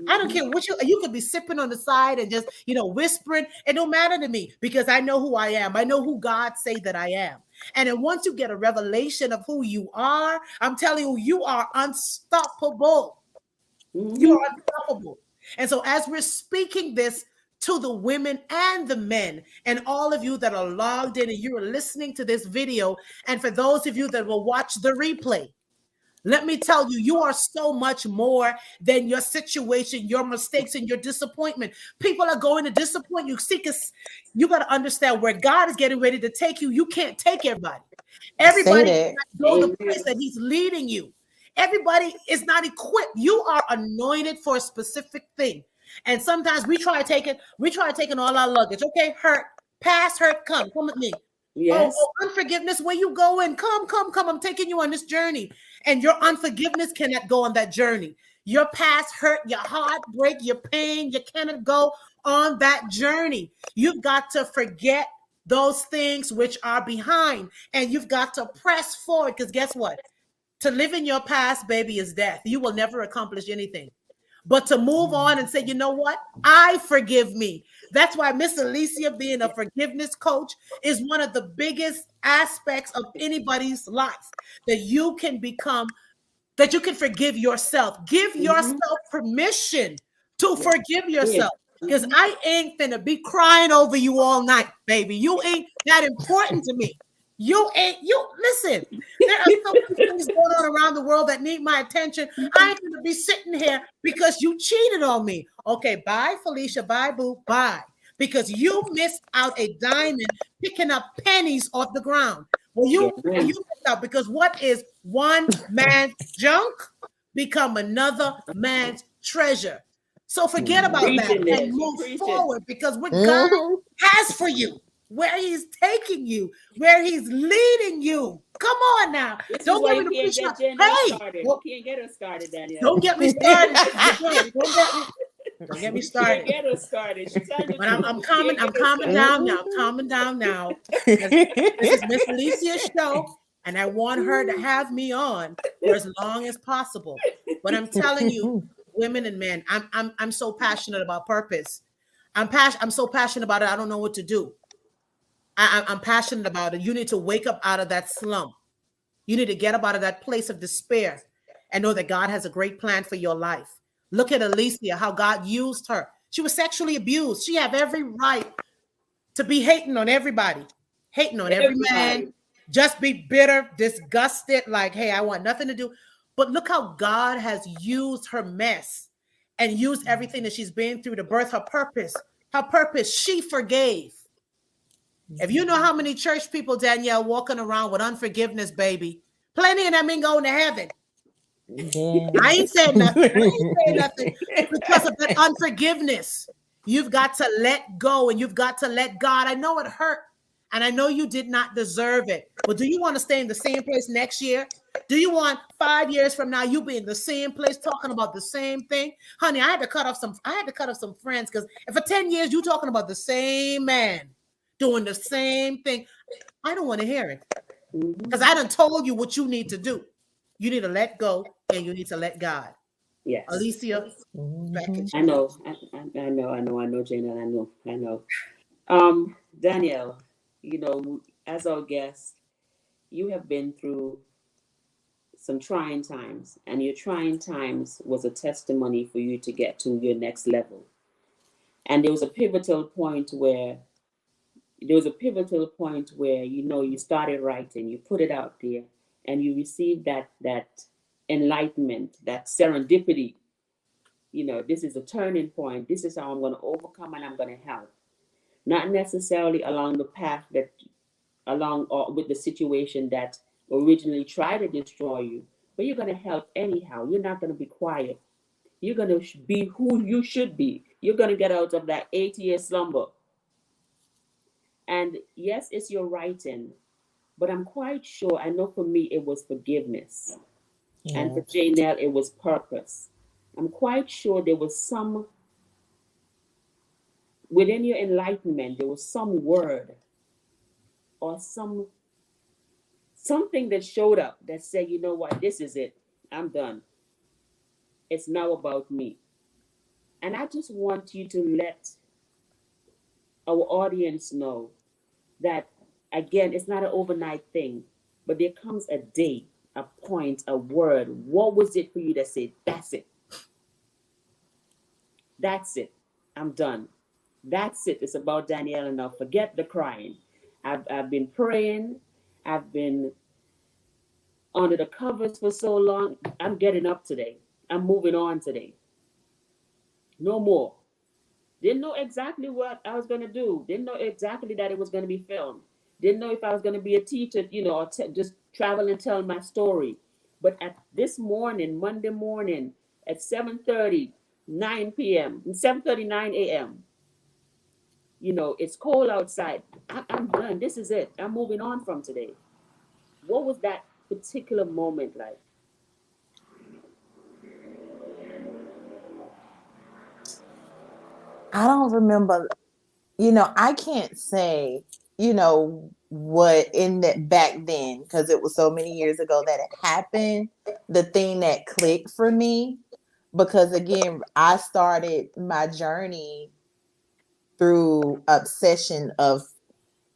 I don't care what you could be sipping on the side and just, whispering. It don't matter to me because I know who I am. I know who God say that I am. And then once you get a revelation of who you are, I'm telling you, you are unstoppable. You are unstoppable. And so as we're speaking this to the women and the men and all of you that are logged in and you're listening to this video, and for those of you that will watch the replay, let me tell you, you are so much more than your situation, your mistakes, and your disappointment. People are going to disappoint you. You got to understand where God is getting ready to take you. You can't take everybody. Everybody cannot go the place that he's leading you. Everybody is not equipped. You are anointed for a specific thing. And sometimes we try taking all our luggage. Okay, hurt, past hurt, come with me. Yes. Oh, unforgiveness, where you going? Come. I'm taking you on this journey. And your unforgiveness cannot go on that journey. Your past hurt, your heartbreak, your pain, you cannot go on that journey. You've got to forget those things which are behind, and you've got to press forward. Because guess what? To live in your past, baby, is death. You will never accomplish anything. But to move on and say, you know what? I forgive me. That's why Miss Alicia being a forgiveness coach is one of the biggest aspects of anybody's life, that you can forgive yourself. Give yourself permission to forgive yourself. Because I ain't finna be crying over you all night, baby. You ain't that important to me. Listen, there are so many things going on around the world that need my attention. I ain't gonna be sitting here because you cheated on me. Okay, bye, Felicia, bye, boo, bye. Because you missed out a diamond picking up pennies off the ground. Well, you missed out, because what is one man's junk become another man's treasure. So forget about that and move forward, because what God has for you, where he's taking you, where he's leading you. Come on now. Don't get me started. You can't get us started, Danielle. Don't get me started. Don't get me started. Get us started. But I'm calming down now. I'm calming down now. This is Miss Alicia's show, and I want her to have me on for as long as possible. But I'm telling you, women and men, I'm so passionate about purpose. I'm so passionate about it. I don't know what to do. I'm passionate about it. You need to wake up out of that slump. You need to get up out of that place of despair and know that God has a great plan for your life. Look at Alicia, how God used her. She was sexually abused. She have every right to be hating on everybody, hating on every man, just be bitter, disgusted, like, hey, I want nothing to do. But look how God has used her mess and used everything that she's been through to birth her purpose. Her purpose, she forgave. If you know how many church people, Danielle, walking around with unforgiveness, baby, plenty of them ain't going to heaven. Yeah. I ain't saying nothing. Because of that unforgiveness. You've got to let go, and you've got to let God. I know it hurt, and I know you did not deserve it. But do you want to stay in the same place next year? Do you want 5 years from now you be in the same place talking about the same thing? Honey, I had to cut off some friends, because for 10 years you talking about the same man doing the same thing. I don't want to hear it, because I done told you what you need to do. You need to let go, and you need to let God. Yes. Alicia, back at you. I know, Jana, I know. Danielle, as our guest, you have been through some trying times, and your trying times was a testimony for you to get to your next level. And there was a pivotal point where you started writing, you put it out there, and you received that enlightenment, that serendipity. This is a turning point. This is how I'm going to overcome, and I'm going to help. Not necessarily along the path or with the situation that originally tried to destroy you, but you're going to help anyhow. You're not going to be quiet. You're going to be who you should be. You're going to get out of that 8-year slumber. And yes, it's your writing, But I'm quite sure, I know for me it was forgiveness. And for Yes. Janelle, it was purpose. I'm quite sure there was some, within your enlightenment, there was some word or something that showed up that said, you know what, this is it. I'm done. It's now about me. And I just want you to let our audience know that, again, it's not an overnight thing, but there comes a day, a point, a word. What was it for you that said, that's it? That's it. I'm done. That's it. It's about Danielle now. Forget the crying. I've been praying. I've been under the covers for so long. I'm getting up today. I'm moving on today. No more. Didn't know exactly what I was going to do. Didn't know exactly that it was going to be filmed. Didn't know if I was going to be a teacher, or just travel and tell my story. But at this morning, Monday morning, at 7:30, 9 p.m., 7:39 a.m., it's cold outside. I'm done. This is it. I'm moving on from today. What was that particular moment like? I don't remember, I can't say, what in that back then, because it was so many years ago that it happened, the thing that clicked for me, because again, I started my journey through obsession of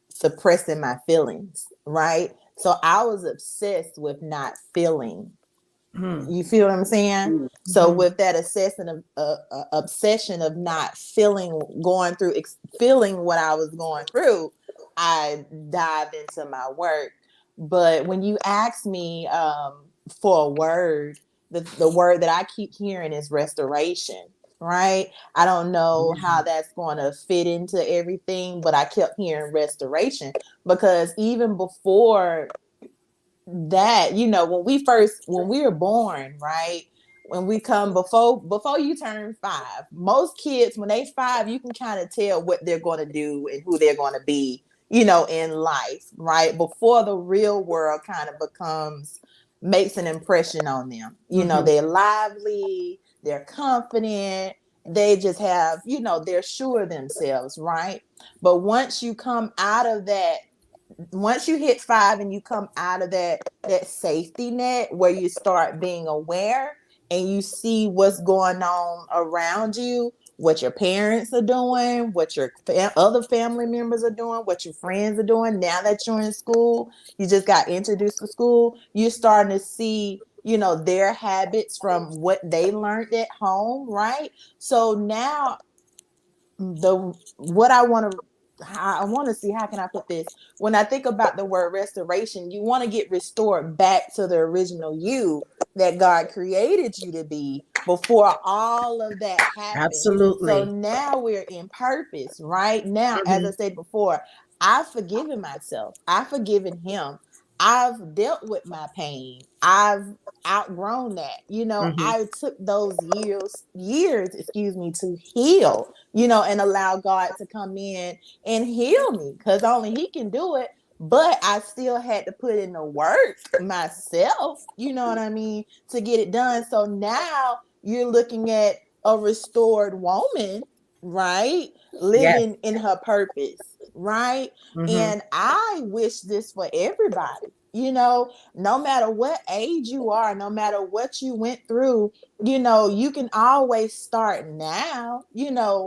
suppressing my feelings, right? So I was obsessed with not feeling. Mm. You feel what I'm saying? Mm. So Mhm. with that obsession of not feeling, going through, feeling what I was going through, I dived into my work. But when you ask me for a word, the word that I keep hearing is restoration, right? I don't know how that's going to fit into everything, but I kept hearing restoration because even before that, when we were born, right, when we come before you turn 5, most kids when they 5, you can kind of tell what they're going to do and who they're going to be, in life, right, before the real world kind of makes an impression on them. Mhm. They're lively, they're confident, they just have, they're sure of themselves, right? But once you hit 5 and you come out of that safety net where you start being aware and you see what's going on around you, what your parents are doing, what your other family members are doing, what your friends are doing. Now that you're in school, you just got introduced to school, you're starting to see, their habits from what they learned at home, right? So now the what I want to see, how can I put this? When I think about the word restoration, you want to get restored back to the original you that God created you to be before all of that happened. So Absolutely. now we're in purpose, right? Now, as I Mhm. said before, I've forgiven myself. I've forgiven him. I've dealt with my pain. I've outgrown that. Mhm. I took those excuse me, to heal, and allow God to come in and heal me because only He can do it. But I still had to put in the work myself, you know what I mean, to get it done. So now you're looking at a restored woman, right? Yes. Living in her purpose, right? Mhm. And I wish this for everybody, no matter what age you are, no matter what you went through, you can always start now,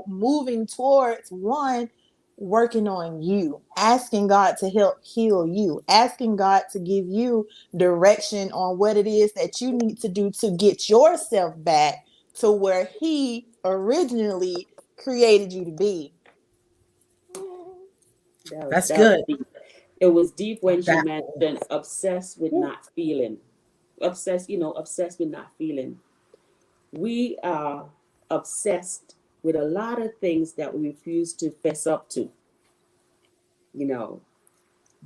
moving towards one, working on you, asking God to help heal you, asking God to give you direction on what it is that you need to do to get yourself back to where He originally created you to be. That's That was good. deep. It was deep when she That. mentioned obsessed with not feeling. Obsessed with not feeling. We are obsessed with a lot of things that we refuse to fess up to. You know,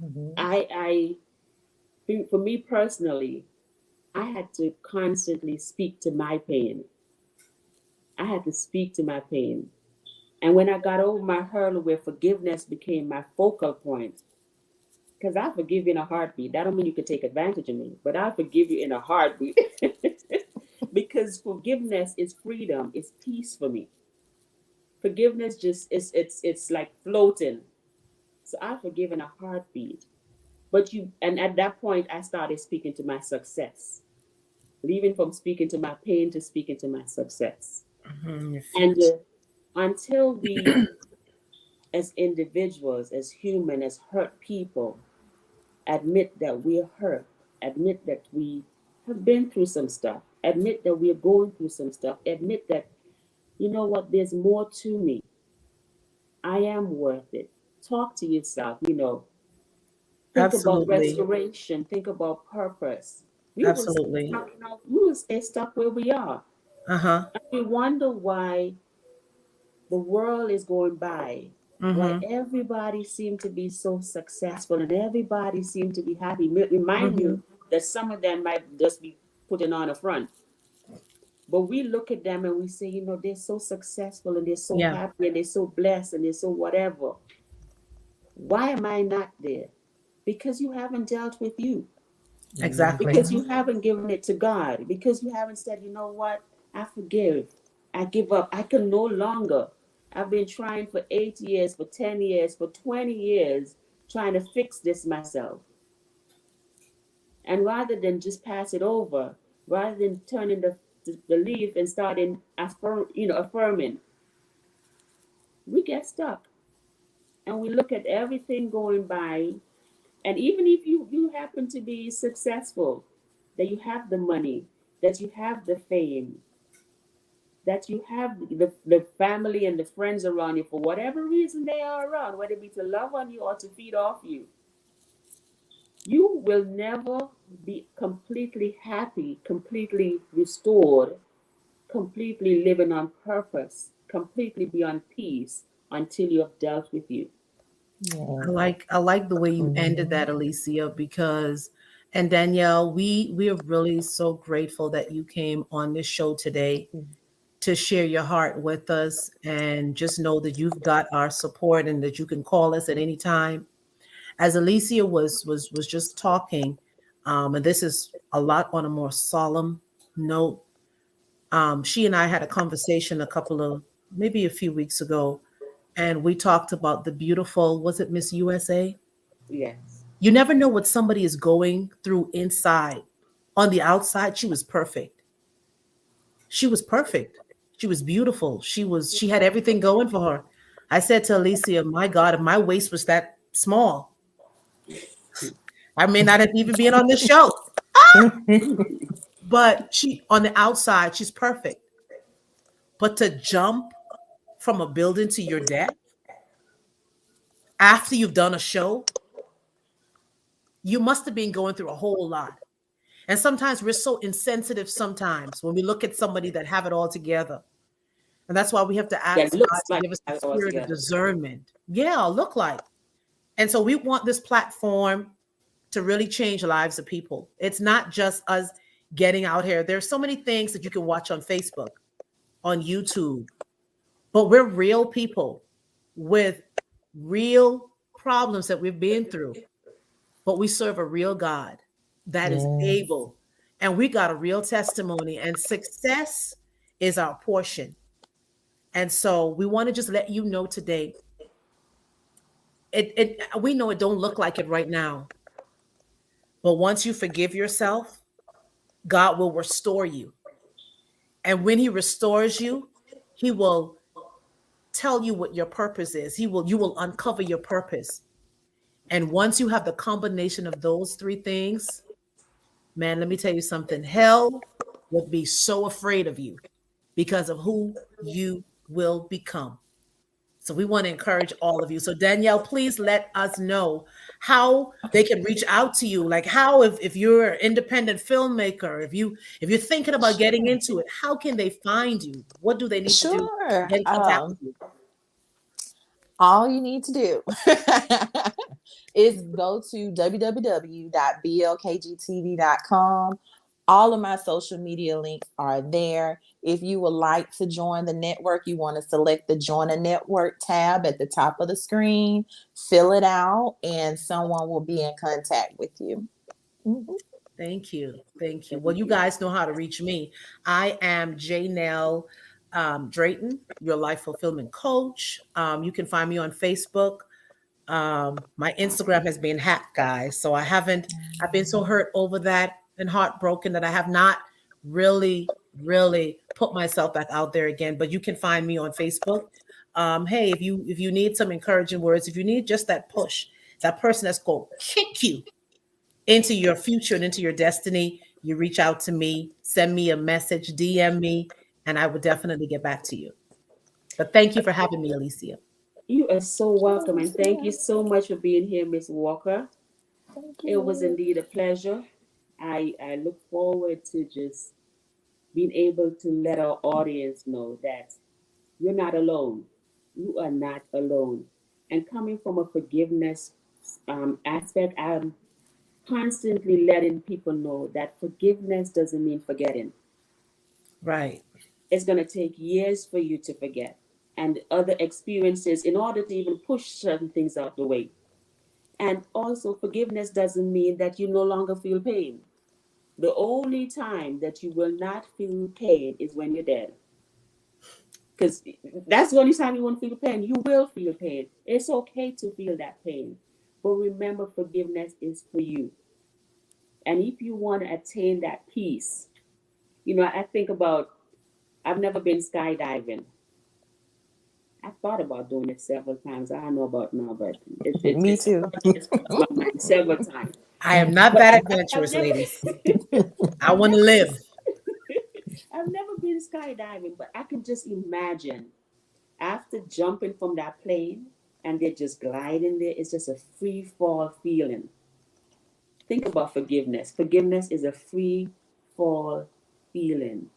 Mhm. I for me personally, I had to constantly speak to my pain. I had to speak to my pain. And when I got over my hurdle where forgiveness became my focal point, Because I forgive you in a heartbeat. That don't mean you can take advantage of me, but I forgive you in a heartbeat. Because forgiveness is freedom, it's peace for me. Forgiveness just it's like floating. So I forgive in a heartbeat. But you, and at that point I started speaking to my success, leaving from speaking to my pain to speaking to my success. Mhm. And until we, as individuals, as human, as hurt people, admit that we're hurt, admit that we have been through some stuff, admit that we're going through some stuff, admit that, you know what, there's more to me. I am worth it. Talk to yourself, think about Absolutely. restoration, think about purpose. We will stay Absolutely. stuck, we will stay stuck where we are. Uh-huh. And we wonder why the world is going by, why Mm-hmm. everybody seems to be so successful and everybody seems to be happy. Remind Mm-hmm. you that some of them might just be putting on a front. But we look at them and we say, they're so successful and they're so Yeah, happy and they're so blessed and they're so whatever. Why am I not there? Because you haven't dealt with you. exactly. Because you haven't given it to God. Because you haven't said, you know what? I forgive. I give up. I can no longer. I've been trying for 8 years, for 10 years, for 20 years, trying to fix this myself. And rather than just pass it over, rather than turning the leaf and starting affirming, we get stuck. And we look at everything going by. And even if you happen to be successful, that you have the money, that you have the fame, that you have the family and the friends around you for whatever reason they are around, whether it be to love on you or to feed off you, you will never be completely happy, completely restored, completely living on purpose, completely beyond peace until you have dealt with you. Yeah. I like the way you ended Mhm. that, Alicia, because and Danielle, we are really so grateful that you came on this show today to share your heart with us, and just know that you've got our support and that you can call us at any time. As Alicia was just talking, and this is a lot on a more solemn note. She and I had a conversation a couple of maybe a few weeks ago, and we talked about the beautiful, was it Miss USA? Yes. You never know what somebody is going through inside. On the outside, she was perfect. She was perfect. She was beautiful. She had everything going for her. I said to Alicia, my God, if my waist was that small, I may not have even been on this show. But she on the outside, she's perfect. But to jump from a building to your death after you've done a show, you must have been going through a whole lot. And sometimes we're so insensitive sometimes when we look at somebody that have it all together. And that's why we have to Yeah, ask God looks to like give us the I was spirit of together. discernment. Yeah, look like. And so we want this platform to really change lives of people. It's not just us getting out here. There's so many things that you can watch on Facebook, on YouTube, but we're real people with real problems that we've been through. But we serve a real God that is Yes. able. And we got a real testimony, and success is our portion. And so we want to just let you know today, it we know it don't look like it right now, but once you forgive yourself, God will restore you. And when he restores you, he will tell you what your purpose is. You will uncover your purpose. And once you have the combination of those three things, man, let me tell you something. Hell would be so afraid of you because of who you will become. So we want to encourage all of you. So Danielle, please let us know how they can reach out to you. Like how if you're an independent filmmaker, if you're thinking about getting Sure. into it, how can they find you? What do they need to do to Sure. get in contact with you? All you need to do is go to www.blkgtv.com. All of my social media links are there. If you would like to join the network, you want to select the Join a Network tab at the top of the screen, fill it out, and someone will be in contact with you. Mhm. Thank you. Thank you. Thank Well, you you. guys know how to reach me. I am Janelle Drayton, your life fulfillment coach. You can find me on Facebook. My Instagram has been hacked, guys. So I've been so hurt over that and heartbroken that I have not really, really put myself back out there again. But you can find me on Facebook. Hey, if you need some encouraging words, if you need just that push, that person that's going to kick you into your future and into your destiny, you reach out to me, send me a message, DM me, and I will definitely get back to you. But thank you for having me, Alicia. You are so welcome, and thank you so much for being here, Miss Walker. Thank It was you. indeed a pleasure. I look forward to just being able to let our audience know that you're not alone. You are not alone. And coming from a forgiveness aspect, I'm constantly letting people know that forgiveness doesn't mean forgetting. Right. It's going to take years for you to forget and other experiences in order to even push certain things out the way. And also, forgiveness doesn't mean that you no longer feel pain. The only time that you will not feel pain is when you're dead. Because that's the only time you won't feel pain. You will feel pain. It's okay to feel that pain. But remember, forgiveness is for you. And if you want to attain that peace, I think about, I've never been skydiving. I thought about doing it several times. I don't know about now, but Me too. it's crossed my mind several times. I am not But that I've adventurous, never, ladies. I I've want never, to live. I've never been skydiving, but I can just imagine after jumping from that plane and they're just gliding there. It's just a free fall feeling. Think about forgiveness. Forgiveness is a free fall feeling.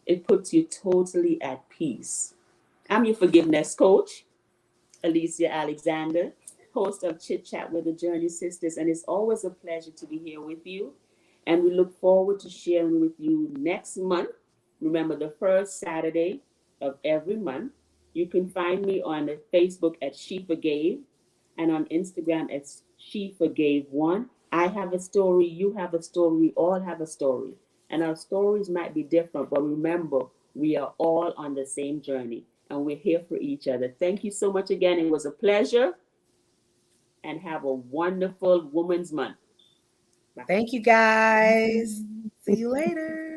It puts you totally at peace. I'm your forgiveness coach, Alicia Alexander, host of Chit Chat with the Journey Sisters, and it's always a pleasure to be here with you. And we look forward to sharing with you next month. Remember, the first Saturday of every month. You can find me on Facebook at She Forgave and on Instagram as She Forgave One. I have a story, you have a story, we all have a story. And our stories might be different, but remember, we are all on the same journey and we're here for each other. Thank you so much again. It was a pleasure and have a wonderful Women's Month. Bye. Thank you, guys. See you later.